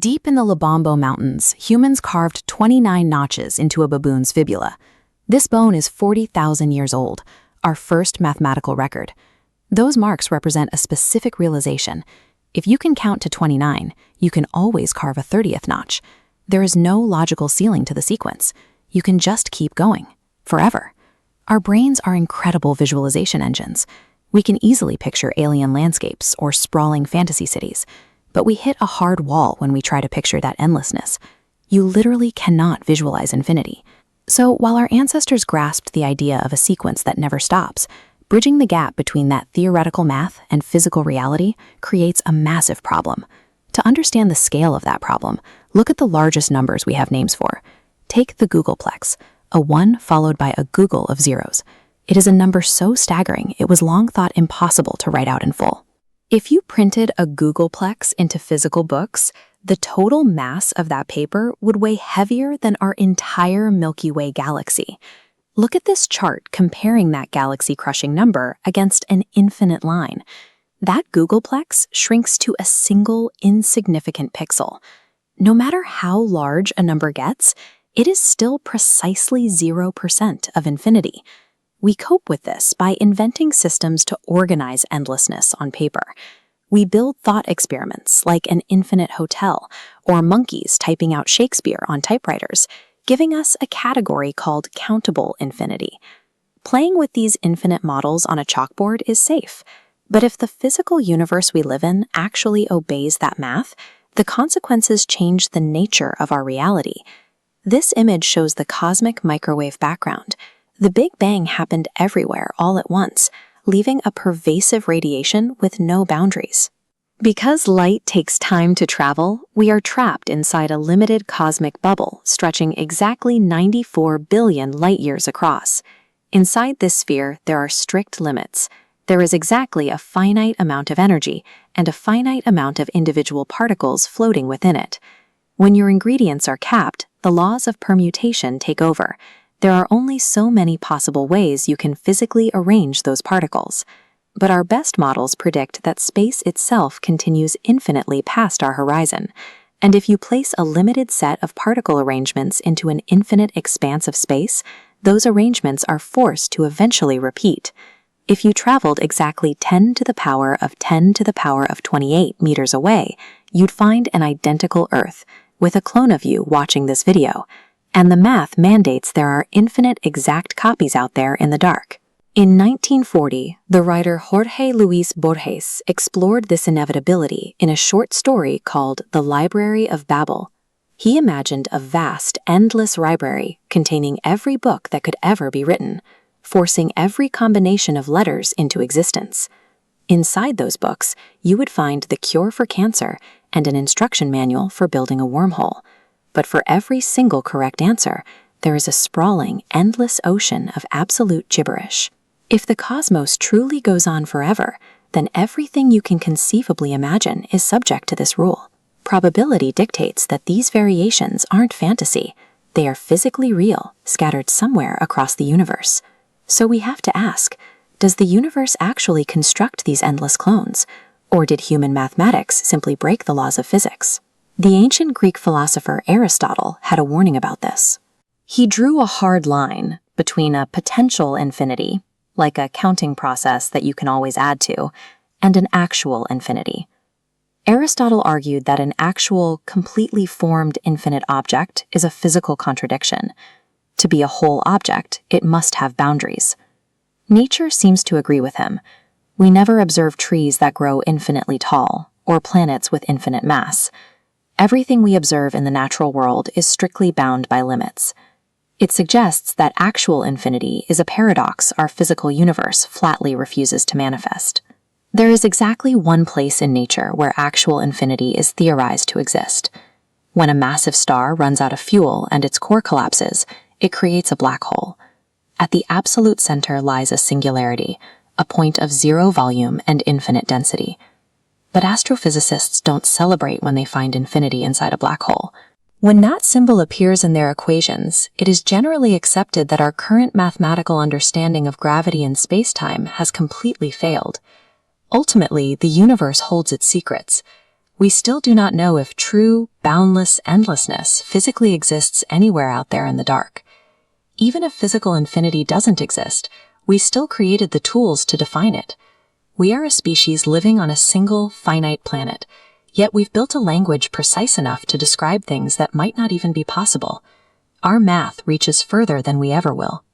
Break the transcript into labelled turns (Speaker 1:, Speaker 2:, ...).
Speaker 1: Deep in the Lobombo Mountains, humans carved 29 notches into a baboon's fibula. This bone is 40,000 years old, our first mathematical record. Those marks represent a specific realization. If you can count to 29, you can always carve a 30th notch. There is no logical ceiling to the sequence. You can just keep going, forever. Our brains are incredible visualization engines. We can easily picture alien landscapes or sprawling fantasy cities, but we hit a hard wall when we try to picture that endlessness. You literally cannot visualize infinity. So while our ancestors grasped the idea of a sequence that never stops, bridging the gap between that theoretical math and physical reality creates a massive problem. To understand the scale of that problem, look at the largest numbers we have names for. Take the Googolplex, a 1 followed by a Google of zeros. It is a number so staggering it was long thought impossible to write out in full. If you printed a Googolplex into physical books, the total mass of that paper would weigh heavier than our entire Milky Way galaxy. Look at this chart comparing that galaxy-crushing number against an infinite line. That Googolplex shrinks to a single insignificant pixel. No matter how large a number gets, it is still precisely 0% of infinity. We cope with this by inventing systems to organize endlessness on paper. We build thought experiments like an infinite hotel or monkeys typing out Shakespeare on typewriters, giving us a category called countable infinity. Playing with these infinite models on a chalkboard is safe, but if the physical universe we live in actually obeys that math, the consequences change the nature of our reality. This image shows the cosmic microwave background. The Big Bang happened everywhere all at once, leaving a pervasive radiation with no boundaries. Because light takes time to travel, we are trapped inside a limited cosmic bubble stretching exactly 94 billion light-years across. Inside this sphere, there are strict limits. There is exactly a finite amount of energy and a finite amount of individual particles floating within it. When your ingredients are capped, the laws of permutation take over. There are only so many possible ways you can physically arrange those particles. But our best models predict that space itself continues infinitely past our horizon. And if you place a limited set of particle arrangements into an infinite expanse of space, those arrangements are forced to eventually repeat. If you traveled exactly 10 to the power of 10 to the power of 28 meters away, you'd find an identical Earth, with a clone of you watching this video. And the math mandates there are infinite exact copies out there in the dark. In 1940, the writer Jorge Luis Borges explored this inevitability in a short story called The Library of Babel. He imagined a vast, endless library containing every book that could ever be written, forcing every combination of letters into existence. Inside those books, you would find the cure for cancer and an instruction manual for building a wormhole. But for every single correct answer, there is a sprawling, endless ocean of absolute gibberish. If the cosmos truly goes on forever, then everything you can conceivably imagine is subject to this rule. Probability dictates that these variations aren't fantasy. They are physically real, scattered somewhere across the universe. So we have to ask, does the universe actually construct these endless clones? Or did human mathematics simply break the laws of physics? The ancient Greek philosopher Aristotle had a warning about this. He drew a hard line between a potential infinity, like a counting process that you can always add to, and an actual infinity. Aristotle argued that an actual, completely formed infinite object is a physical contradiction. To be a whole object, it must have boundaries. Nature seems to agree with him. We never observe trees that grow infinitely tall, or planets with infinite mass. Everything we observe in the natural world is strictly bound by limits. It suggests that actual infinity is a paradox our physical universe flatly refuses to manifest. There is exactly one place in nature where actual infinity is theorized to exist. When a massive star runs out of fuel and its core collapses, it creates a black hole. At the absolute center lies a singularity, a point of zero volume and infinite density. But astrophysicists don't celebrate when they find infinity inside a black hole. When that symbol appears in their equations, it is generally accepted that our current mathematical understanding of gravity and spacetime has completely failed. Ultimately, the universe holds its secrets. We still do not know if true, boundless endlessness physically exists anywhere out there in the dark. Even if physical infinity doesn't exist, we still created the tools to define it. We are a species living on a single, finite planet, yet we've built a language precise enough to describe things that might not even be possible. Our math reaches further than we ever will.